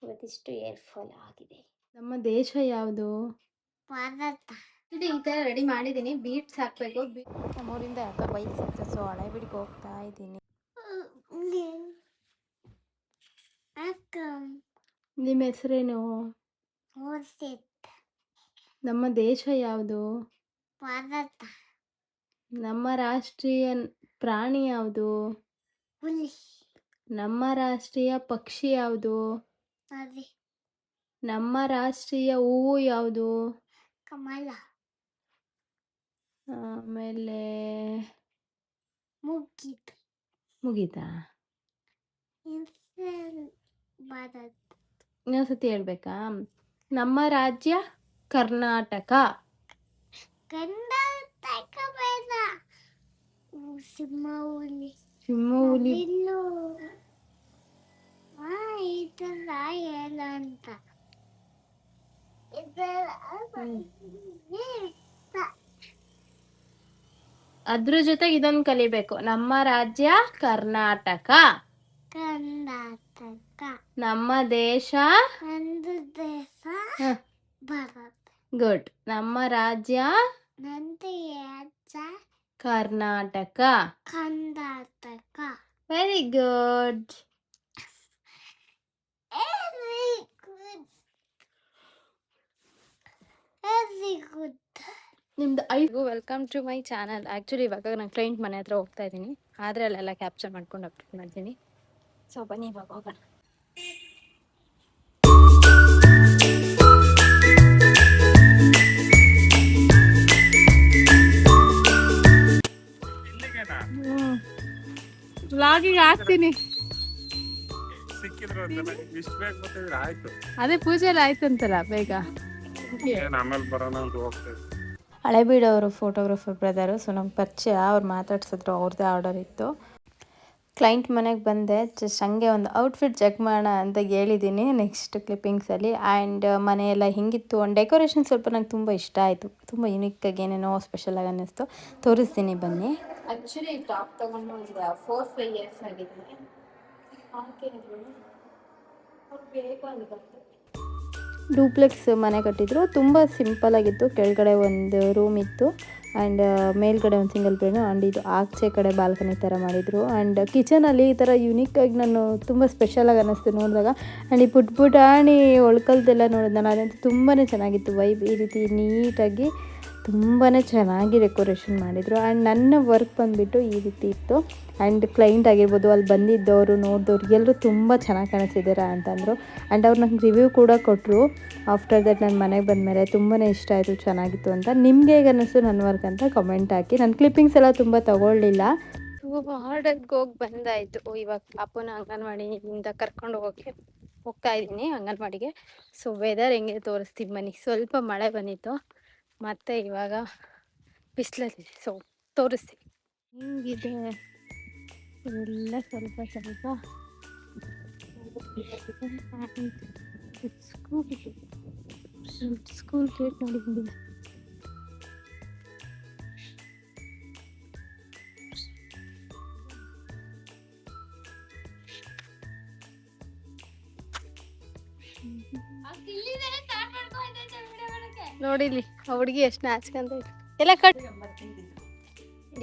ಇವತ್ತಿಷ್ಟು hair fall ಆಗಿದೆ. ನಮ್ಮ ದೇಶ ಯಾವುದು? ಭಾರತ. ಈ ಥರ ರೆಡಿ ಮಾಡಿದ್ದೀನಿ. ಬೀಟ್ಸ್ ಹಾಕಬೇಕು. ನಮ್ಮೂರಿಂದ ಯಾಕೋ ಬೈಕ್ ಸಿಕ್ತು, ಸೊ ಹಳೆಬೀಡಿಗೆ ಹೋಗ್ತಾ ಇದ್ದೀನಿ. ನಿಮ್ಮ ಹೆಸರೇನು? ನಮ್ಮ ದೇಶ ಯಾವುದು? ಭಾರತ. ನಮ್ಮ ರಾಷ್ಟ್ರೀಯ ಪ್ರಾಣಿ ಯಾವುದು? ಹುಲಿ. ನಮ್ಮ ರಾಷ್ಟ್ರೀಯ ಪಕ್ಷಿ ಯಾವುದು? ನದಿ. ನಮ್ಮ ರಾಷ್ಟ್ರೀಯ ಹೂವು ಯಾವುದು? ಕಮಲ. ಆಮೇಲೆ ಮುಗೀತಾ? ಭಾರತ. ಇನ್ನೊಂದ್ಸತಿ ಹೇಳ್ಬೇಕಾ? ನಮ್ಮ ರಾಜ್ಯ ಕರ್ನಾಟಕ. ಕರ್ನಾಟಕ ಬೇಡ. ಸಿಂಹ ಹುಲಿ. ಈ ಥರ ಹೇಳ ಅಂತ. ಅದ್ರ ಜೊತೆಗೆ ಇದೊಂದು ಕಲಿಬೇಕು. ನಮ್ಮ ರಾಜ್ಯ ಕರ್ನಾಟಕ. ನಮ್ಮ ದೇಶ ನಂದು ದೇಶ ಭಾರತ. ಗುಡ್. ನಮ್ಮ ರಾಜ್ಯ ನಂದು ರಾಜ್ಯ ಕರ್ನಾಟಕ. Very good. ನಿಮ್ದು welcome to my channel. Actually ಇವಾಗ ನಾನು ಕ್ಲೈಂಟ್ ಮನೆ ಹತ್ರ ಹೋಗ್ತಾ ಇದ್ದೀನಿ, ಆದರೆ ಅಲ್ಲೆಲ್ಲ ಕ್ಯಾಪ್ಚರ್ ಮಾಡ್ಕೊಂಡು ಅಪ್ಡೇಟ್ ಮಾಡ್ತೀನಿ. ಸೊ ಬನ್ನಿ ಇವಾಗ ಹೋಗೋಣ. ವ್ಲಾಗಿಗೆ ಹಾಕ್ತೀನಿ. ಅದೇ ಪೂಜೆ ಎಲ್ಲ ಆಯ್ತಂತಲ್ಲ ಬೇಗ. ಹಳೆಬೀಡು ಅವರು ಫೋಟೋಗ್ರಾಫರ್ ಬ್ರದರು, ಸೊ ನಮ್ಗೆ ಪರಿಚಯ. ಅವ್ರು ಮಾತಾಡ್ಸಿದ್ರು, ಅವ್ರದ್ದೇ ಆರ್ಡರ್ ಇತ್ತು. ಕ್ಲೈಂಟ್ ಮನೆಗೆ ಬಂದೆ. ಜಸ್ಟ್ ಹಂಗೆ ಒಂದು ಔಟ್ಫಿಟ್ ಚೆಕ್ ಮಾಡೋಣ ಅಂತ ಹೇಳಿದ್ದೀನಿ ನೆಕ್ಸ್ಟ್ ಕ್ಲಿಪ್ಪಿಂಗ್ಸಲ್ಲಿ. ಆ್ಯಂಡ್ ಮನೆಯೆಲ್ಲ ಹಿಂಗಿತ್ತು. ಒಂದು ಡೆಕೋರೇಷನ್ ಸ್ವಲ್ಪ ನಂಗೆ ತುಂಬ ಇಷ್ಟ ಆಯಿತು. ತುಂಬ ಯುನಿಕ್ಕಾಗಿ ಏನೇನೋ ಸ್ಪೆಷಲಾಗಿ ಅನ್ನಿಸ್ತು. ತೋರಿಸ್ತೀನಿ ಬನ್ನಿ. ಆ್ಯಕ್ಚುಲಿ ಟಾಪ್ ತೊಗೊಂಡು ಒಂದು 4-5 ಇಯರ್ಸ್ ಆಗಿದ್ದೀನಿ. ಡೂಪ್ಲೆಕ್ಸ್ ಮನೆ ಕಟ್ಟಿದ್ರು. ತುಂಬ ಸಿಂಪಲ್ಲಾಗಿತ್ತು. ಕೆಳಗಡೆ ಒಂದು ರೂಮ್ ಇತ್ತು ಆ್ಯಂಡ್ ಮೇಲ್ಗಡೆ ಒಂದು ಸಿಂಗಲ್ ಬೆಡ್ರೂಮ್ ಆ್ಯಂಡ್ ಇದು ಆಚೆ ಕಡೆ ಬಾಲ್ಕನಿ ಥರ ಮಾಡಿದರು. ಆ್ಯಂಡ್ ಕಿಚನಲ್ಲಿ ಈ ಥರ ಯುನಿಕ್ಕಾಗಿ ನಾನು ತುಂಬ ಸ್ಪೆಷಲಾಗಿ ಅನ್ನಿಸ್ತು ನೋಡಿದಾಗ. ಆ್ಯಂಡ್ ಈ ಪುಟಾಣಿ ಒಳ್ಕಲ್ದೆಲ್ಲ ನೋಡಿದ್ನಲ್ಲ, ಅದಂತೂ ತುಂಬಾ ಚೆನ್ನಾಗಿತ್ತು. ವೈಬ್ ಈ ರೀತಿ ನೀಟಾಗಿ ತುಂಬಾ ಚೆನ್ನಾಗಿ ಡೆಕೋರೇಷನ್ ಮಾಡಿದರು. ಆ್ಯಂಡ್ ನನ್ನ ವರ್ಕ್ ಬಂದುಬಿಟ್ಟು ಈ ರೀತಿ ಇತ್ತು. ಆ್ಯಂಡ್ ಕ್ಲೈಂಟ್ ಆಗಿರ್ಬೋದು, ಅಲ್ಲಿ ಬಂದಿದ್ದವರು ನೋಡಿದವ್ರು ಎಲ್ಲರೂ ತುಂಬ ಚೆನ್ನಾಗಿ ಕಾಣಿಸ್ತಿದ್ದೀರಾ ಅಂತಂದರು. ಆ್ಯಂಡ್ ಅವ್ರು ನಂಗೆ ರಿವ್ಯೂ ಕೂಡ ಕೊಟ್ಟರು. ಆಫ್ಟರ್ ದಟ್ ನನ್ನ ಮನೆಗೆ ಬಂದಮೇಲೆ ತುಂಬಾ ಇಷ್ಟ ಆಯಿತು, ಚೆನ್ನಾಗಿತ್ತು ಅಂತ. ನಿಮ್ಗೆ ಹೇಗೆ ಅನ್ನಿಸ್ತು ನನ್ನ ವರ್ಕ್ ಅಂತ ಕಮೆಂಟ್ ಹಾಕಿ. ನನ್ನ ಕ್ಲಿಪ್ಪಿಂಗ್ಸ್ ಎಲ್ಲ ತುಂಬ ತೊಗೊಳ್ಳಿಲ್ಲ. ಆರ್ಡರ್ಗೆ ಹೋಗಿ ಬಂದಾಯಿತು. ಇವಾಗ ಪಾಪನ ಅಂಗನವಾಡಿಯಿಂದ ಕರ್ಕೊಂಡು ಹೋಗ್ತಾ ಇದ್ದೀನಿ ಅಂಗನವಾಡಿಗೆ. ಸೊ ವೆದರ್ ಹೆಂಗೆ ತೋರಿಸ್ತೀನಿ ಬನ್ನಿ. ಸ್ವಲ್ಪ ಮಳೆ ಬಂದಿತ್ತು, ಮತ್ತು ಇವಾಗ ಬಿಸಿಲಲ್ಲಿದೆ. ಸೊ ತೋರಿಸ್ತೀನಿ ಹಿಂಗಿದೆ ಎಲ್ಲ. ಸ್ವಲ್ಪ ಸ್ಕೂಲ್ ಗೇಟ್ ನೋಡಿ ಬಂದಿದೆ. ನೋಡಿಲಿ ಆ ಹುಡುಗಿ ಎಷ್ಟು ನಾಚ್ಕೊಂತ ಇದೆ. ಎಲ್ಲ ಕಟ್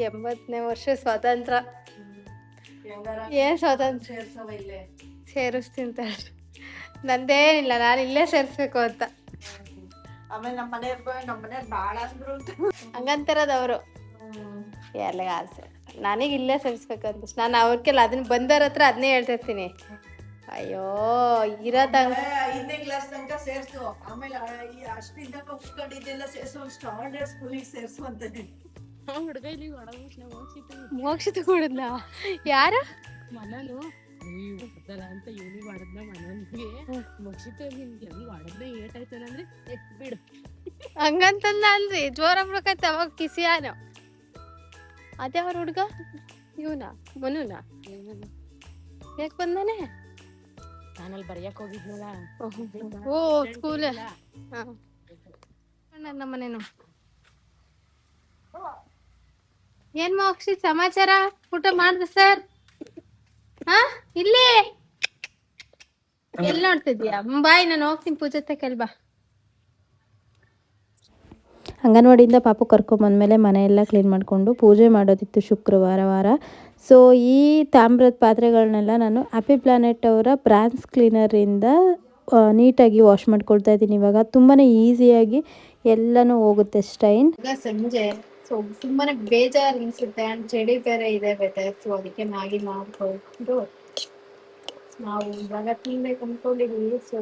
80ನೇ ವರ್ಷ ಸ್ವಾತಂತ್ರ್ಯ. ಏನ್ ಸ್ವಾತಂತ್ರ್ಯ ಸೇರಿಸ್ತಿಂತ ನಂದೇನಿಲ್ಲ, ನಾನು ಇಲ್ಲೇ ಸೇರಿಸ್ಬೇಕು ಅಂತ. ಆಮೇಲೆ ನಮ್ಮ ಮನೆಯವ್ರು ಭಾಳ ಅಂದ್ರು ಹಂಗಂತಾರದವರು ಎಲ್ಲ ಆಸೆ. ನನಗೆ ಇಲ್ಲೇ ಸೇರಿಸ್ಬೇಕಂತ ನಾನು ಅವ್ರಿಗೆಲ್ಲ ಅದನ್ನ ಬಂದವ್ರ ಹತ್ರ ಅದನ್ನೇ ಹೇಳ್ತಾ ಇರ್ತೀನಿ. ಅಯ್ಯೋ ಇರೋದಂಗ 5ನೇ ಕ್ಲಾಸ್ ತನಕ ಸೇರ್ಸು, ಆಮೇಲೆ ಅಷ್ಟಿಂದ ಉಳ್ಕೊಂಡಿದ್ದೆಲ್ಲ ಸೇರ್ಸು, ಸ್ಟಾಂಡರ್ಡ್ ಸ್ಕೂಲಿಗೆ ಸೇರ್ಸು ಅಂತ. ಹುಡುಗ ಇಲ್ಲಿ ಮೋಕ್ಷಿತ ಕೊಡದ್ನ ಯಾರು ಮನನು ಅಂತ ಇವನಿ ಮಾಡಿದ್ನ ಮನನ್ಗೆ ಮೋಕ್ಷಿತ ನಿನ್ಗೆ ಹೆಂಗ್ ಮಾಡಿದ್ನ ಏಟಾಯ್ತಾನಂದ್ರೆ ಬಿಡು ಹಂಗಂತಂದ ಅಲ್ರಿ. ಜೋರ ಬಿಡ್ಕತ್ತ ಅವಾಗ ಕಿಸಿಯಾನು. ಅದೇ ಅವ್ರ ಹುಡ್ಗ ಇವನ ಮನುನ ಯಾಕೆ ಬಂದಾನೆ? ನಾನಲ್ಲಿ ಬರೆಯಕ್ ಹೋಗಿದ್ನಲ್ಲ. ಓ ಸ್ಕೂಲ್. ನಮ್ಮನೇನು ಏನ್ ಮೋಕ್ಷಿ ಸಮಾಚಾರ? ಊಟ ಮಾಡ್ದ ಸರ್? ಹಾ ಇಲ್ಲಿ ಎಲ್ಲಿ ನೋಡ್ತಿದ್ಯಾ ಬಾಯ್, ನಾನು ಹೋಗ್ತೀನಿ ಪೂಜೆ ತಕಲ್ ಬಾ. ಅಂಗನವಾಡಿಯಿಂದ ಪಾಪು ಕರ್ಕೊಂಬಂದಮೇಲೆ ಮನೆಯೆಲ್ಲ ಕ್ಲೀನ್ ಮಾಡಿಕೊಂಡು ಪೂಜೆ ಮಾಡೋದಿತ್ತು ಶುಕ್ರವಾರ. ಸೊ ಈ ತಾಮ್ರದ ಪಾತ್ರೆಗಳನ್ನೆಲ್ಲ ನಾನು ಹ್ಯಾಪಿ ಪ್ಲಾನೆಟ್ ಅವರ ಬ್ರಾನ್ಸ್ ಕ್ಲೀನರಿಂದ ನೀಟಾಗಿ ವಾಶ್ ಮಾಡ್ಕೊಳ್ತಾ ಇದ್ದೀನಿ. ಇವಾಗ ತುಂಬಾ ಈಸಿಯಾಗಿ ಎಲ್ಲನೂ ಹೋಗುತ್ತೆ ಸ್ಟೈನ್. ಈಗ ಸಂಜೆ, ಸೊ ತುಂಬಾ ಬೇಜಾರು ಅನಿಸುತ್ತೆ ಆ್ಯಂಡ್ ಚಳಿ ಬೇರೆ ಇದೆ ವೆದರ್. ಸೊ ಅದಕ್ಕೆ ಮ್ಯಾಗಿ ಮಾಡಿಕೊಂಡು ನಾವು ಇವಾಗ ತಿನ್ಬೇಕು ಅಂದ್ಕೊಂಡಿದ್ದೀವಿ. ಸೊ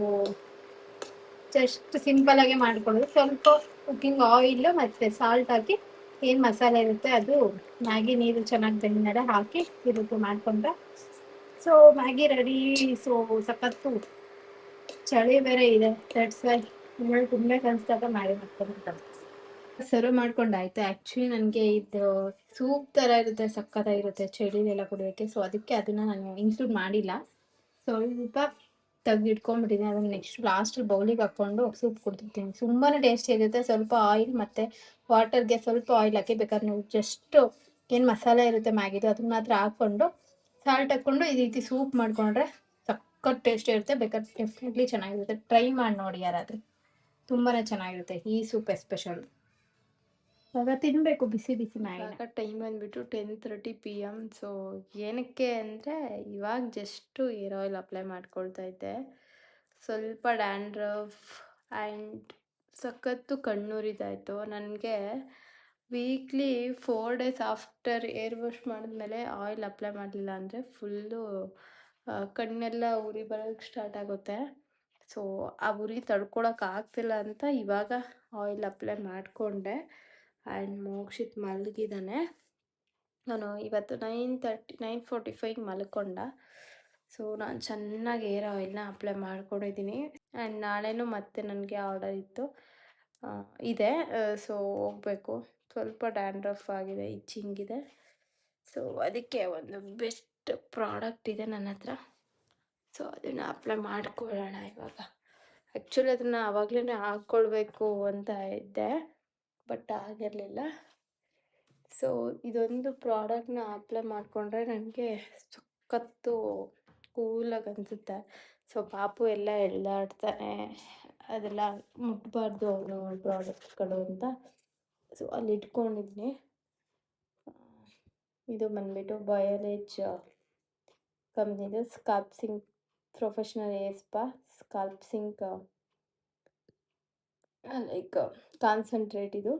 ಜಸ್ಟ್ ಸಿಂಪಲ್ ಆಗಿ ಮಾಡ್ಕೊಳ್ಳೋದು, ಸ್ವಲ್ಪ ಕುಕ್ಕಿಂಗ್ ಆಯಿಲ್ ಮತ್ತು ಸಾಲ್ಟ್ ಹಾಕಿ ಏನು ಮಸಾಲೆ ಇರುತ್ತೆ ಅದು ಮ್ಯಾಗಿ ನೀರು ಚೆನ್ನಾಗಿ ಬೆಂದ್ಮೇಲೆ ಹಾಕಿ ಈ ರೀತಿ ಮಾಡ್ಕೊಂಡ್ರೆ ಸೊ ಮ್ಯಾಗಿ ರೆಡಿ. ಸೊ ಸಖತ್ತು ಚಳಿ ಬೇರೆ ಇದೆ, ದಟ್ಸ್ ವೈ ನಿಮ್ಮಲ್ಲಿ ತಿನ್ಬೇಕು ಅನ್ಸ್ದಾಗ ಮ್ಯಾಗಿ ಮಾಡ್ಕೊಂಡು ಸರ್ವ್ ಮಾಡ್ಕೊಂಡಾಯ್ತು. ಆ್ಯಕ್ಚುಲಿ ನನಗೆ ಇದು ಸೂಪ್ ಥರ ಇರುತ್ತೆ, ಸಕ್ಕತ್ತಾಗಿರುತ್ತೆ ಚಳಿಲೆಲ್ಲ ಕುಡಿಯೋಕ್ಕೆ. ಸೊ ಅದಕ್ಕೆ ಅದನ್ನು ನಾನು ಇನ್ಕ್ಲೂಡ್ ಮಾಡಿಲ್ಲ, ಸ್ವಲ್ಪ ತೆಗೆದಿಟ್ಕೊಂಡ್ಬಿಟ್ಟಿದ್ದೀನಿ. ಅದನ್ನು ನೆಕ್ಸ್ಟ್ ಲಾಸ್ಟಲ್ಲಿ ಬೌಲಿಗೆ ಹಾಕ್ಕೊಂಡು ಸೂಪ್ ಕುಡ್ತಿರ್ತೀನಿ. ತುಂಬಾ ಟೇಸ್ಟಿ ಇರುತ್ತೆ. ಸ್ವಲ್ಪ ಆಯಿಲ್ ಮತ್ತು ವಾಟರ್ಗೆ ಸ್ವಲ್ಪ ಆಯಿಲ್ ಹಾಕಿ, ಬೇಕಾದ್ರೆ ನೀವು ಜಸ್ಟು ಏನು ಮಸಾಲೆ ಇರುತ್ತೆ ಮ್ಯಾಗಿದು ಅದನ್ನ ಮಾತ್ರ ಹಾಕ್ಕೊಂಡು ಸಾಲ್ಟ್ ಹಾಕ್ಕೊಂಡು ಈ ರೀತಿ ಸೂಪ್ ಮಾಡಿಕೊಂಡ್ರೆ ಸಖತ್ ಟೇಸ್ಟಿ ಇರುತ್ತೆ. ಬೇಕಾದ್ರೆ ಡೆಫಿನೆಟ್ಲಿ ಚೆನ್ನಾಗಿರುತ್ತೆ, ಟ್ರೈ ಮಾಡಿ ನೋಡಿ ಯಾರಾದರೂ, ತುಂಬಾ ಚೆನ್ನಾಗಿರುತ್ತೆ ಈ ಸೂಪ್ ಎಸ್ಪೆಷಲ್. ಇವಾಗ ತಿನ್ನಬೇಕು ಬಿಸಿ ಬಿಸಿ ಮ್ಯಾಗಿ. ಇವಾಗ ಟೈಮ್ ಬಂದುಬಿಟ್ಟು 10:30 PM. ಸೊ ಏನಕ್ಕೆ ಅಂದರೆ ಇವಾಗ ಜಸ್ಟು ಏರ್ ಆಯಿಲ್ ಅಪ್ಲೈ ಮಾಡ್ಕೊಳ್ತಾ ಇದ್ದೆ. ಸ್ವಲ್ಪ ಡ್ಯಾಂಡ್ರಫ್ ಆ್ಯಂಡ್ ಸಖತ್ತು ಕಣ್ಣೂರಿದಾಯಿತು ನನಗೆ. Weekly 4 days after air wash ಮಾಡಿದ್ಮೇಲೆ ಆಯಿಲ್ ಅಪ್ಲೈ ಮಾಡಲಿಲ್ಲ ಅಂದರೆ ಫುಲ್ಲು ಕಣ್ಣೆಲ್ಲ ಉರಿ ಬರೋಕ್ಕೆ ಸ್ಟಾರ್ಟ್ ಆಗುತ್ತೆ. ಸೊ ಆ ಉರಿ ತಡ್ಕೊಳಕ್ಕಾಗ್ತಿಲ್ಲ ಅಂತ ಇವಾಗ ಆಯಿಲ್ ಅಪ್ಲೈ ಮಾಡಿಕೊಂಡೆ. ಆ್ಯಂಡ್ ಮೋಕ್ಷಿತ್ ಮಲಗಿದ್ದಾನೆ. ನಾನು ಇವತ್ತು 9:45 ಮಲ್ಕೊಂಡ. ಸೊ ನಾನು ಚೆನ್ನಾಗಿ ಏರ್ ಆಯಿಲ್ನ ಅಪ್ಲೈ ಮಾಡ್ಕೊಂಡಿದ್ದೀನಿ. ಆ್ಯಂಡ್ ನಾಳೆನೂ ಮತ್ತೆ ನನಗೆ ಆರ್ಡರ್ ಇದೆ. ಸೊ ಹೋಗಬೇಕು. ಸ್ವಲ್ಪ ಡ್ಯಾಂಡ್ರಫ್ ಆಗಿದೆ, ಇಚ್ಚಿಂಗ್ ಇದೆ. ಸೊ ಅದಕ್ಕೆ ಒಂದು ಬೆಸ್ಟ್ ಪ್ರಾಡಕ್ಟ್ ಇದೆ ನನ್ನ ಹತ್ರ. ಸೊ ಅದನ್ನು ಅಪ್ಲೈ ಮಾಡ್ಕೊಳ್ಳೋಣ ಇವಾಗ. ಆ್ಯಕ್ಚುಲಿ ಅದನ್ನು ಆವಾಗಲೇ ಹಾಕ್ಕೊಳ್ಬೇಕು ಅಂತ ಇದ್ದೆ, ಬಟ್ ಆಗಿರಲಿಲ್ಲ. ಸೊ ಇದೊಂದು ಪ್ರಾಡಕ್ಟ್ನ ಅಪ್ಲೈ ಮಾಡಿಕೊಂಡ್ರೆ ನನಗೆ ಸಖತ್ತು ಕೂಲಾಗಿ ಅನಿಸುತ್ತೆ. ಸೊ ಪಾಪು ಎಲ್ಲ ಎಳ್ದಾಡ್ತಾನೆ, ಅದೆಲ್ಲ ಮುಟ್ಬಾರ್ದು ಅವನು ಪ್ರಾಡಕ್ಟ್ಗಳು ಅಂತ. ಸೊ ಅಲ್ಲಿ ಇಟ್ಕೊಂಡಿದ್ದೀನಿ. ಇದು ಬಂದುಬಿಟ್ಟು ಬಯೋಲೇಜ್ ಕಂಪ್ನಿದು ScalpSync professional hair spa ScalpSync like concentrate. ಇದು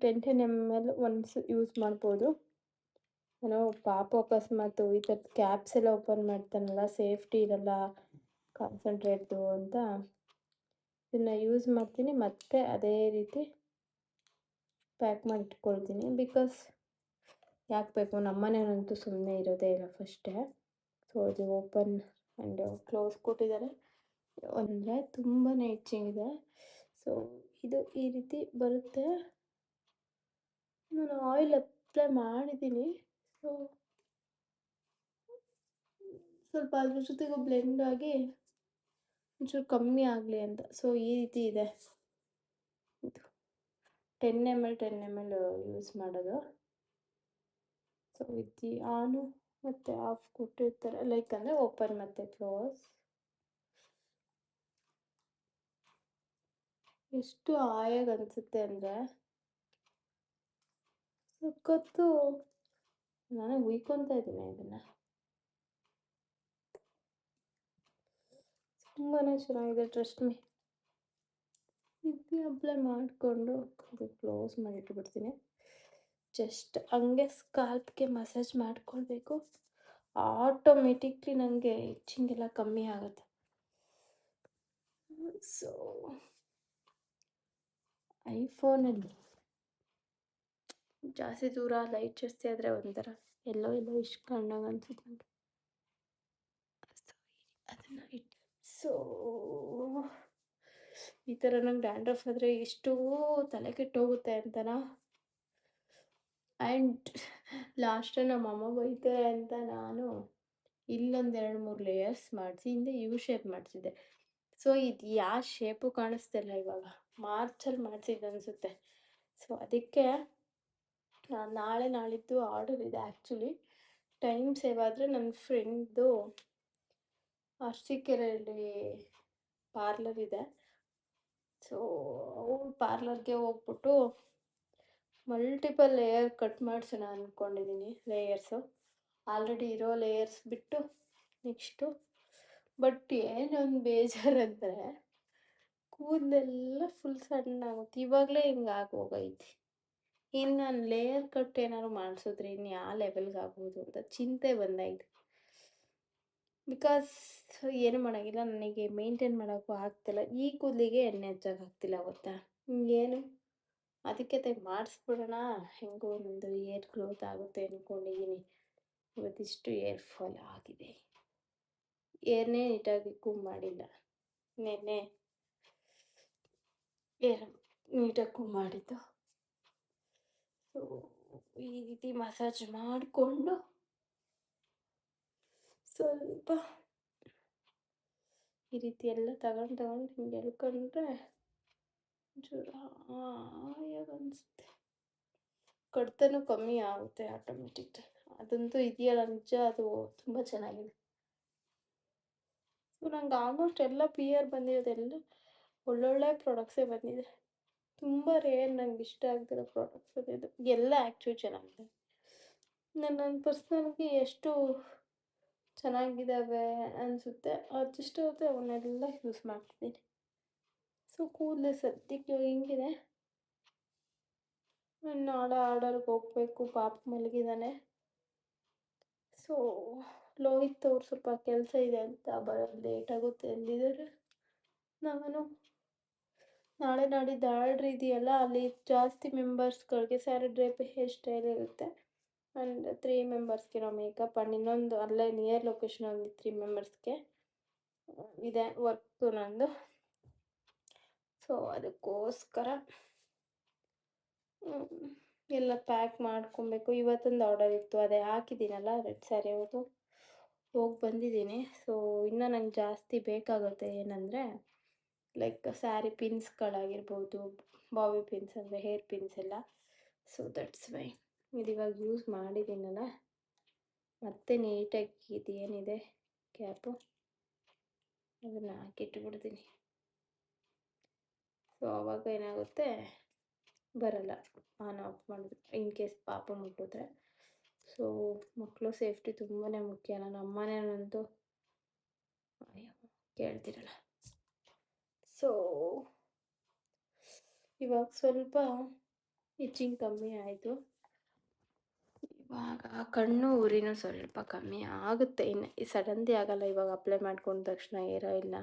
10 ml ಒನ್ಸ್ ಯೂಸ್ ಮಾಡ್ಬೋದು. ನಾನು ಪಾಪು ಅಕಸ್ಮಾತ್ ಈ ಥರದ ಕ್ಯಾಪ್ಸ್ ಎಲ್ಲ ಓಪನ್ ಮಾಡ್ತಾನಲ್ಲ, ಸೇಫ್ಟಿ ಇರಲ್ಲ ಕಾನ್ಸಂಟ್ರೇಟ್ದು ಅಂತ ಇದನ್ನು ಯೂಸ್ ಮಾಡ್ತೀನಿ. ಮತ್ತು ಅದೇ ರೀತಿ ಪ್ಯಾಕ್ ಮಾಡಿ ಇಟ್ಕೊಳ್ತೀನಿ. ಬಿಕಾಸ್ ಯಾಕೆ ಬೇಕು, ನಮ್ಮನೇನಂತೂ ಸುಮ್ಮನೆ ಇರೋದೇ ಇಲ್ಲ ಫಸ್ಟೇ. ಸೊ ಅದು ಓಪನ್ ಆ್ಯಂಡ್ ಕ್ಲೋಸ್ ಕೊಟ್ಟಿದ್ದಾರೆ. ಅಂದರೆ ತುಂಬಾ ಇಚ್ಚಿಂಗ್. ಸೊ ಇದು ಈ ರೀತಿ ಬರುತ್ತೆ. ನಾನು ಆಯಿಲ್ ಅಪ್ಲೈ ಮಾಡಿದ್ದೀನಿ. ಸೊ ಸ್ವಲ್ಪ ಅದ್ರ ಜೊತೆಗೂ ಬ್ಲೆಂಡ್ ಆಗಿ ಒಂಚೂರು ಕಮ್ಮಿ ಆಗಲಿ ಅಂತ. ಸೊ ಈ ರೀತಿ ಇದೆ. ಇದು 10 ml ಯೂಸ್ ಮಾಡೋದು. ಸೊ ವಿತ್ ಆನು ಮತ್ತು ಆಫ್ ಕೊಟ್ಟಿರ್ತಾರೆ, ಲೈಕ್ ಅಂದರೆ ಓಪನ್ ಮತ್ತು ಕ್ಲೋಸ್. ಎಷ್ಟು ಆಯಾಗಿ ಅನಿಸುತ್ತೆ ಅಂದರೆ ಸಖತ್ತು. ನಾನು ಉಯ್ಕೊತಾ ಇದ್ದೀನಿ ಇದನ್ನು. ತುಂಬಾ ಚೆನ್ನಾಗಿದೆ, ಟ್ರಸ್ಟ್ ಮೀ. ಇದು ಅಪ್ಲೈ ಮಾಡಿಕೊಂಡು ಕ್ಲೋಸ್ ಮಾಡಿಟ್ಬಿಡ್ತೀನಿ. ಜಸ್ಟ್ ಹಂಗೆ ಸ್ಕಾಲ್ಪ್ಗೆ ಮಸಾಜ್ ಮಾಡ್ಕೊಳ್ಬೇಕು. ಆಟೋಮೆಟಿಕ್ಲಿ ನನಗೆ ಇಚ್ಚಿಂಗ್ ಎಲ್ಲ ಕಮ್ಮಿ ಆಗುತ್ತೆ. ಸೊ ಐಫೋನಲ್ಲಿ ಜಾಸ್ತಿ ದೂರ ಲೈಟ್ ಜಾಸ್ತಿ ಆದರೆ ಒಂಥರ ಎಲ್ಲೋ ಇಷ್ಟು ಕಂಡಾಗ ಅನ್ಸುತ್ತೆ ನನಗೆ. ಅದನ್ನು ಇಟ್ಟು ಸೊ ಈ ಥರ ನಂಗೆ ಡ್ಯಾಂಡ್ರಫ್ ಆದರೆ ಎಷ್ಟು ತಲೆ ಕೆಟ್ಟೋಗುತ್ತೆ ಅಂತನಾ. ಆ್ಯಂಡ್ ಲಾಸ್ಟ್ ನಮ್ಮಮ್ಮ ಬೈತಾರೆ ಅಂತ ನಾನು ಇಲ್ಲೊಂದು 2-3 ಲೇಯರ್ಸ್ ಮಾಡಿಸಿ ಹಿಂದೆ ಶೇಪ್ ಮಾಡಿಸಿದ್ದೆ. ಸೊ ಇದು ಯಾವ ಶೇಪು ಕಾಣಿಸ್ತಿಲ್ಲ ಇವಾಗ. ಮಾರ್ಚಲ್ಲಿ ಮಾಡಿಸಿದ್ದು ಅನಿಸುತ್ತೆ. ಸೊ ಅದಕ್ಕೆ ನಾಳೆ ನಾಳಿದ್ದು ಆರ್ಡರ್ ಇದೆ. ಆ್ಯಕ್ಚುಲಿ ಟೈಮ್ ಸೇವ್ ಆದರೆ ನನ್ನ ಫ್ರೆಂಡ್ದು ಅರಸೀಕೆರೆಯಲ್ಲಿ ಪಾರ್ಲರ್ ಇದೆ. ಸೊ ಅವ್ರ ಪಾರ್ಲರ್ಗೆ ಹೋಗ್ಬಿಟ್ಟು ಮಲ್ಟಿಪಲ್ ಲೇಯರ್ ಕಟ್ ಮಾಡಿಸೋಣ ಅಂದ್ಕೊಂಡಿದ್ದೀನಿ. ಲೇಯರ್ಸು ಆಲ್ರೆಡಿ ಇರೋ ಲೇಯರ್ಸ್ ಬಿಟ್ಟು ನೆಕ್ಸ್ಟು. ಬಟ್ ಏನೊಂದು ಬೇಜಾರಂದರೆ ಕೂದಲೆಲ್ಲ ಫುಲ್ ಸಣ್ಣ ಆಗುತ್ತೆ. ಇವಾಗಲೇ ಹಿಂಗೆ ಆಗೋಗೈತಿ. ಇನ್ನು ನಾನು ಲೇಯರ್ ಕಟ್ ಏನಾದ್ರು ಮಾಡಿಸಿದ್ರೆ ಇನ್ನು ಯಾವ ಲೆವೆಲ್ಗೆ ಆಗ್ಬೋದು ಅಂತ ಚಿಂತೆ ಬಂದೈತೆ. ಬಿಕಾಸ್ ಏನು ಮಾಡೋಂಗಿಲ್ಲ, ನನಗೆ ಮೇಂಟೈನ್ ಮಾಡೋಕ್ಕೂ ಆಗ್ತಿಲ್ಲ. ಈ ಕೂದಲಿಗೆ ಎಣ್ಣೆ ಹಚ್ಚೋಕೆ ಆಗ್ತಿಲ್ಲ ಗೊತ್ತಾ. ಏನು ಅದಕ್ಕೆ ಮಾಡಿಸ್ಬಿಡೋಣ, ಹೆಂಗೋ ಒಂದು ಏರ್ ಗ್ರೋತ್ ಆಗುತ್ತೆ ಅಂದ್ಕೊಂಡಿದ್ದೀನಿ. ಇವತ್ತಿಷ್ಟು ಏರ್ ಫಾಲ್ ಆಗಿದೆ. ಏರ್ನೇ ನೀಟಾಗಿ ಕೂಮ್ ಮಾಡಿಲ್ಲ. ನೆನ್ನೆ ಏರ್ ನೀಟಾಗಿ ಕೂಮ್ ಮಾಡಿದ್ದು. ಸೊ ಈ ರೀತಿ ಮಸಾಜ್ ಮಾಡಿಕೊಂಡು ಸ್ವಲ್ಪ ಈ ರೀತಿ ಎಲ್ಲ ತಗೊಂಡು ಹಿಂಗೆ ಎಳ್ಕೊಂಡ್ರೆ ಒಂಚೂರು ಹಾಯಾಗಿ ಅನಿಸುತ್ತೆ. ಕಡ್ತನೂ ಕಮ್ಮಿ ಆಗುತ್ತೆ ಆಟೋಮೆಟಿಕ್. ಅದಂತೂ ಇದೆಯಲ್ಲ ನಿಜ, ಅದು ತುಂಬ ಚೆನ್ನಾಗಿದೆ. ಸೊ ನಂಗೆ ಆಲ್ಮೋಸ್ಟ್ ಎಲ್ಲ ಪಿಯರ್ ಬಂದಿರೋದೆಲ್ಲ ಒಳ್ಳೊಳ್ಳೆ ಪ್ರಾಡಕ್ಟ್ಸೇ ಬಂದಿದೆ. ತುಂಬ ರೇರ್ ನಂಗೆ ಇಷ್ಟ ಆಗ್ತಿರೋ ಪ್ರಾಡಕ್ಟ್ಸ್ ಬಂದಿದ್ದು ಎಲ್ಲ ಆ್ಯಕ್ಚುಲಿ ಚೆನ್ನಾಗಿದೆ. ನನ್ನ ಪರ್ಸ್ನಲ್ಗೆ ಎಷ್ಟು ಚೆನ್ನಾಗಿದ್ದಾವೆ ಅನಿಸುತ್ತೆ ಅದಿಷ್ಟ ಆಗುತ್ತೆ ಅವನ್ನೆಲ್ಲ ಯೂಸ್ ಮಾಡ್ತಿದ್ದೀನಿ. ಸೊ ಕೂದಲು ಸದ್ಯಕ್ಕೆ ಹಿಂಗಿದೆ. ನಾಳೆ ಆರ್ಡರ್ಗೆ ಹೋಗಬೇಕು. ಪಾಪ ಮಲಗಿದ್ದಾನೆ. ಸೊ ಲೋಹಿತ್ ಅವ್ರು ಸ್ವಲ್ಪ ಕೆಲಸ ಇದೆ ಅಂತ ಬರೋದು ಲೇಟ್ ಆಗುತ್ತೆ ಅಂದಿದ್ದಾರೆ. ನಾನು ನಾಳೆ ನಾಡಿದ್ದು ಆರ್ಡ್ರ್ ಇದೆಯಲ್ಲ, ಅಲ್ಲಿ ಜಾಸ್ತಿ ಮೆಂಬರ್ಸ್ಗಳಿಗೆ ಸ್ಯಾರಿ ಡ್ರೇಪ್ ಹೇರ್ ಸ್ಟೈಲ್ ಇರುತ್ತೆ. ಆ್ಯಂಡ್ 3 ಮೆಂಬರ್ಸ್ಗೆ ಮೇಕಪ್ ಆ್ಯಂಡ್ ಇನ್ನೊಂದು ಅಲ್ಲೇ ನಿಯರ್ ಲೊಕೇಶನಲ್ಲಿ 3 ಮೆಂಬರ್ಸ್ಗೆ ಇದೆ ವರ್ಕು ನಂದು. ಸೊ ಅದಕ್ಕೋಸ್ಕರ ಎಲ್ಲ ಪ್ಯಾಕ್ ಮಾಡ್ಕೊಬೇಕು. ಇವತ್ತೊಂದು ಆರ್ಡರ್ ಇತ್ತು, ಅದೇ ಹಾಕಿದ್ದೀನಲ್ಲ ರೆಡ್ ಸ್ಯಾರಿ, ಅವತ್ತು ಹೋಗಿ ಬಂದಿದ್ದೀನಿ. ಸೊ ಇನ್ನೂ ನಂಗೆ ಜಾಸ್ತಿ ಬೇಕಾಗುತ್ತೆ. ಏನಂದರೆ ಲೈಕ್ ಸ್ಯಾರಿ ಪಿನ್ಸ್ಗಳಾಗಿರ್ಬೋದು, ಬಾಬಿ ಪಿನ್ಸ್ ಅಂದರೆ ಹೇರ್ ಪಿನ್ಸ್ ಎಲ್ಲ. ಸೊ ದಟ್ಸ್ ವೈ ಇದು ಇವಾಗ ಯೂಸ್ ಮಾಡಿದ್ದೀನಲ್ಲ, ಮತ್ತೆ ನೀಟಾಗಿ ಇದೇನಿದೆ ಕ್ಯಾಪು ಅದನ್ನು ಹಾಕಿಟ್ಬಿಡ್ತೀನಿ. ಸೊ ಆವಾಗ ಏನಾಗುತ್ತೆ, ಬರಲ್ಲ ಆನ್ ಆಫ್ ಮಾಡಿದ್ರೆ ಇನ್ ಕೇಸ್ ಪಾಪ ಮುಟ್ಟಿದ್ರೆ. ಸೊ ಮಕ್ಕಳು ಸೇಫ್ಟಿ ತುಂಬಾ ಮುಖ್ಯ. ನನ್ನ ಅಮ್ಮನೇನಂತೂ ಕೇಳ್ತಿರಲ್ಲ. ಸೊ ಇವಾಗ ಸ್ವಲ್ಪ ಇಚ್ಚಿಂಗ್ ಕಮ್ಮಿ ಆಯಿತು. ಇವಾಗ ಕಣ್ಣು ಉರಿನೂ ಸ್ವಲ್ಪ ಕಮ್ಮಿ ಆಗುತ್ತೆ. ಇನ್ನು ಸಡನ್ಲಿ ಆಗಲ್ಲ. ಇವಾಗ ಅಪ್ಲೈ ಮಾಡ್ಕೊಂಡ ತಕ್ಷಣ ಏರೋ ಇಲ್ಲ,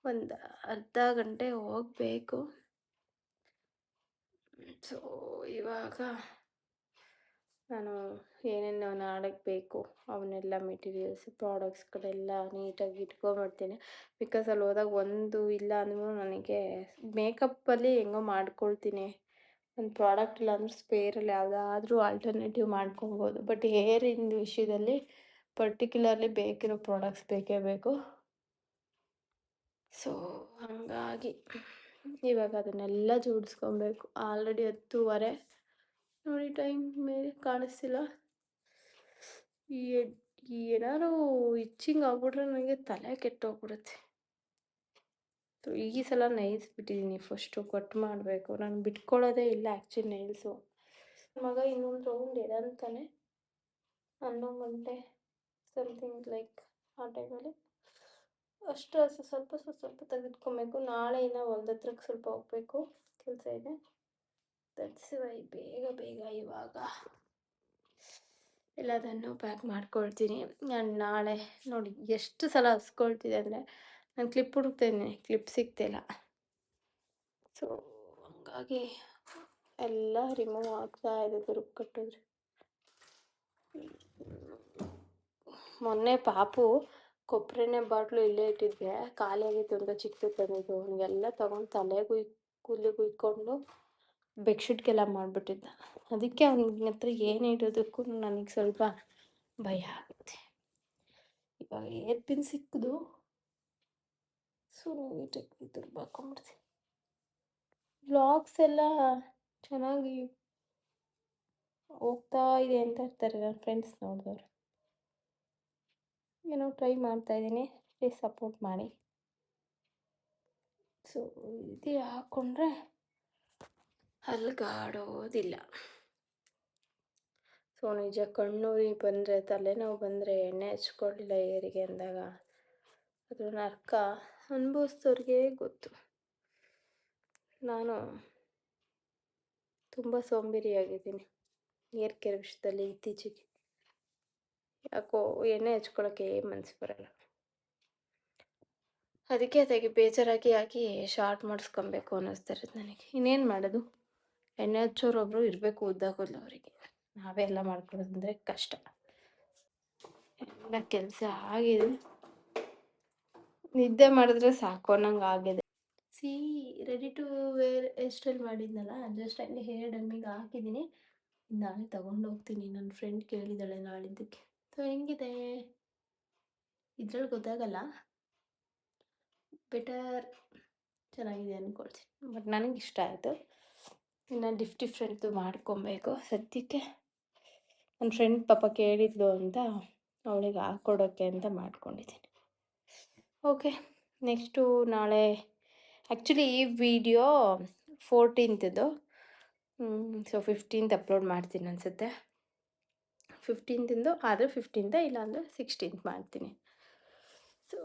ಒಂದು ಅರ್ಧ ಗಂಟೆ ಹೋಗಬೇಕು. ಸೊ ಇವಾಗ ನಾನು ಏನೇನು ನಾಳೆಗೆ ಬೇಕು ಅವನ್ನೆಲ್ಲ ಮೆಟೀರಿಯಲ್ಸ್ ಪ್ರಾಡಕ್ಟ್ಸ್ಗಳೆಲ್ಲ ನೀಟಾಗಿ ಇಟ್ಕೊಂಬಿಡ್ತೀನಿ. ಬಿಕಾಸ್ ಅಲ್ಲಿ ಹೋದಾಗ ಒಂದು ಇಲ್ಲ ಅಂದ್ರೂ ನನಗೆ ಮೇಕಪ್ಪಲ್ಲಿ ಹೆಂಗೋ ಮಾಡ್ಕೊಳ್ತೀನಿ. ಒಂದು ಪ್ರಾಡಕ್ಟ್ ಇಲ್ಲ ಅಂದ್ರೆ ಸ್ಪೇರಲ್ಲಿ ಯಾವುದಾದ್ರೂ ಆಲ್ಟರ್ನೇಟಿವ್ ಮಾಡ್ಕೊಬೋದು. ಬಟ್ ಹೇರಿಂದು ವಿಷಯದಲ್ಲಿ ಪರ್ಟಿಕ್ಯುಲರ್ಲಿ ಬೇಕಿರೋ ಪ್ರಾಡಕ್ಟ್ಸ್ ಬೇಕೇ ಬೇಕು. ಸೊ ಹಾಗಾಗಿ ಇವಾಗ ಅದನ್ನೆಲ್ಲ ಜೋಡಿಸ್ಕೊಬೇಕು. ಆಲ್ರೆಡಿ 10:30 ನೋಡಿ, ಟೈಮ್ ಮೇಲೆ ಕಾಣಿಸ್ತಿಲ್ಲ. ಏನಾದ್ರು ಇಚ್ಚಿಂಗ್ ಆಗ್ಬಿಟ್ರೆ ನನಗೆ ತಲೆ ಕೆಟ್ಟೋಗ್ಬಿಡುತ್ತೆ. ಸೊ ಈ ಸಲ ನೈಲ್ಸ್ ಬಿಟ್ಟಿದ್ದೀನಿ. ಫಸ್ಟು ಕಟ್ ಮಾಡಬೇಕು. ನಾನು ಬಿಟ್ಕೊಳ್ಳೋದೇ ಇಲ್ಲ ಆ್ಯಕ್ಚುಲಿ ನೈಲ್ಸು. ಮಗ ಇನ್ನೊಂದು ರೌಂಡ್ ಎದಂತಾನೆ 11 ಗಂಟೆ ಸಮಥಿಂಗ್ ಲೈಕ್ ಆ ಟೈಮಲ್ಲಿ. ಅಷ್ಟು ಸ್ವಲ್ಪ ತೆಗೆದುಕೊಬೇಕು. ನಾಳೆ ಇನ್ನು ಹೊಲ್ದತ್ರಕ್ಕೆ ಸ್ವಲ್ಪ ಹೋಗ್ಬೇಕು, ಕೆಲಸ ಇದೆ. ದಟ್ಸ್ ವೈ ಬೇಗ ಇವಾಗ ಎಲ್ಲದನ್ನು ಪ್ಯಾಕ್ ಮಾಡ್ಕೊಳ್ತೀನಿ. ನಾನು ನಾಳೆ ನೋಡಿ ಎಷ್ಟು ಸಲ ಹಸ್ಕೊಳ್ತಿದೆ ಅಂದರೆ, ನಾನು ಕ್ಲಿಪ್ ಹುಡುಕ್ತಾಯಿದ್ದೀನಿ, ಕ್ಲಿಪ್ ಸಿಗ್ತಿಲ್ಲ. ಸೊ ಹಂಗಾಗಿ ಎಲ್ಲ ರಿಮೂವ್ ಆಗ್ತಾ ಇದೆ ದುರ್ಗ್ ಕಟ್ಟಿದ್ರೆ. ಮೊನ್ನೆ ಪಾಪು ಕೊಬ್ಬರೆಣ್ಣೆ ಬಾಟ್ಲು ಇಲ್ಲೇ ಇಟ್ಟಿದ್ದೆ, ಖಾಲಿಯಾಗಿತ್ತು ಅಂತ ಚಿಕ್ಕದು ತಂದಿದ್ದು. ಅವನಿಗೆಲ್ಲ ತೊಗೊಂಡು ತಲೆಗೂ ಕೂದಲಿಗೂ ಇಕ್ಕೊಂಡು ಬೆಡ್ಶೀಟ್ಗೆಲ್ಲ ಮಾಡಿಬಿಟ್ಟಿದ್ದ. ಅದಕ್ಕೆ ಅವನ ಹತ್ರ ಏನು ಇಡೋದಕ್ಕೂ ನನಗೆ ಸ್ವಲ್ಪ ಭಯ ಆಗುತ್ತೆ. ಇವಾಗ ಏರ್ ಪಿನ್ ಸಿಕ್ಕಿದು. ಸೊ ನೀಟಾಗಿ ದುರ್ಬಾಕೊಂಡ್ಬಿಡ್ತೀನಿ. ವ್ಲಾಗ್ಸ್ ಎಲ್ಲ ಚೆನ್ನಾಗಿ ಹೋಗ್ತಾ ಇದೆ ಅಂತ ಇರ್ತಾರೆ ನನ್ನ ಫ್ರೆಂಡ್ಸ್ ನೋಡಿದವರು. ಏನೋ ಟ್ರೈ ಮಾಡ್ತಾಯಿದ್ದೀನಿ, ಪ್ಲೀಸ್ ಸಪೋರ್ಟ್ ಮಾಡಿ. ಸೊ ಇದು ಹಾಕ್ಕೊಂಡ್ರೆ ಅಲ್ಗಾಡೋದಿಲ್ಲ. ಸೊ ನಿಜ ಕಣ್ಣುರಿ ಬಂದರೆ, ತಲೆನೋವು ಬಂದರೆ, ಎಣ್ಣೆ ಹಚ್ಕೊಳ್ಳಿಲ್ಲ ಏರಿಗೆ ಅಂದಾಗ ಅದ್ರ ನರ್ಕ ಅನುಭವಿಸ್ದವ್ರಿಗೆ ಗೊತ್ತು. ನಾನು ತುಂಬ ಸೋಂಬೇರಿಯಾಗಿದ್ದೀನಿ ಏರ್ ಕೇರ್ ವಿಷಯದಲ್ಲಿ ಇತ್ತೀಚೆಗೆ. ಯಾಕೋ ಎಣ್ಣೆ ಹಚ್ಕೊಳ್ಳೋಕ್ಕೆ ಮನಸ್ಸು ಬರಲ್ಲ. ಅದಕ್ಕೆ ಅದಕ್ಕೆ ಬೇಜಾರಾಗಿ ಹಾಕಿ ಶಾರ್ಟ್ ಮಾಡಿಸ್ಕೊಬೇಕು ಅನ್ನಿಸ್ತಿರೋದು ನನಗೆ. ಇನ್ನೇನು ಮಾಡೋದು, ಎಣ್ಣೆ ಹಚ್ಚೋರೊಬ್ಬರು ಇರಬೇಕು ಉದ್ದ ಕೂದಲು ಅವರಿಗೆ. ನಾವೇ ಎಲ್ಲ ಮಾಡ್ಕೊಳ್ಳೋದಂದರೆ ಕಷ್ಟ. ಎಲ್ಲ ಕೆಲಸ ಆಗಿದೆ, ನಿದ್ದೆ ಮಾಡಿದ್ರೆ ಸಾಕು ಅನ್ನಂಗೆ ಆಗಿದೆ. Ready to wear hair style ಮಾಡಿದ್ನಲ್ಲ, ಜಸ್ಟ್ ಹಂಗೆ ಹೇರ್ ಡಮ್ಮಿಗೆ ಹಾಕಿದ್ದೀನಿ. ನಾಳೆ ತೊಗೊಂಡು ಹೋಗ್ತೀನಿ, ನನ್ನ ಫ್ರೆಂಡ್ ಕೇಳಿದ್ದಾಳೆ ನಾಳಿದ್ದಕ್ಕೆ. ಸೊ ಹೆಂಗಿದೆ ಇದ್ರಲ್ಲಿ ಗೊತ್ತಾಗಲ್ಲ, ಬೆಟರ್ ಚೆನ್ನಾಗಿದೆ ಅಂದ್ಕೊಳ್ತೀನಿ. ಬಟ್ ನನಗೆ ಇಷ್ಟ ಆಯಿತು. ಇನ್ನು ಡಿಫ್ರೆಂಟ್ದು ಮಾಡ್ಕೊಬೇಕು. ಸದ್ಯಕ್ಕೆ ನನ್ನ ಫ್ರೆಂಡ್ ಪಾಪ ಕೇಳಿದ್ಲು ಅಂತ ಅವಳಿಗೆ ಹಾಕ್ಕೊಡೋಕ್ಕೆ ಅಂತ ಮಾಡ್ಕೊಂಡಿದ್ದೀನಿ. ಓಕೆ, ನೆಕ್ಸ್ಟು ನಾಳೆ ಆ್ಯಕ್ಚುಲಿ ಈ video 14th, so 15th upload ಮಾಡ್ತೀನಿ ಅನಿಸುತ್ತೆ. 15th ಆದರೆ 15th, ಇಲ್ಲಾಂದರೆ 16th ಮಾಡ್ತೀನಿ. ಸೊ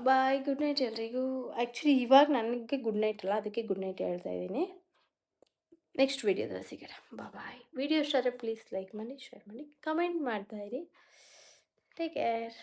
ಬಾಯ್, ಗುಡ್ ನೈಟ್ ಎಲ್ರಿಗೂ. ಆ್ಯಕ್ಚುಲಿ ಇವಾಗ ನನಗೆ ಗುಡ್ ನೈಟ್ ಅಲ್ಲ, ಅದಕ್ಕೆ ಗುಡ್ ನೈಟ್ ಹೇಳ್ತಾ ಇದ್ದೀನಿ. ನೆಕ್ಸ್ಟ್ ವೀಡಿಯೋದಲ್ಲಿ ಸಿಗೋಣ. ಬಾಯ್. ವಿಡಿಯೋ ಇಷ್ಟ ಆದರೆ ಪ್ಲೀಸ್ ಲೈಕ್ ಮಾಡಿ, ಶೇರ್ ಮಾಡಿ, ಕಮೆಂಟ್ ಮಾಡ್ತಾಯಿರಿ. Take care.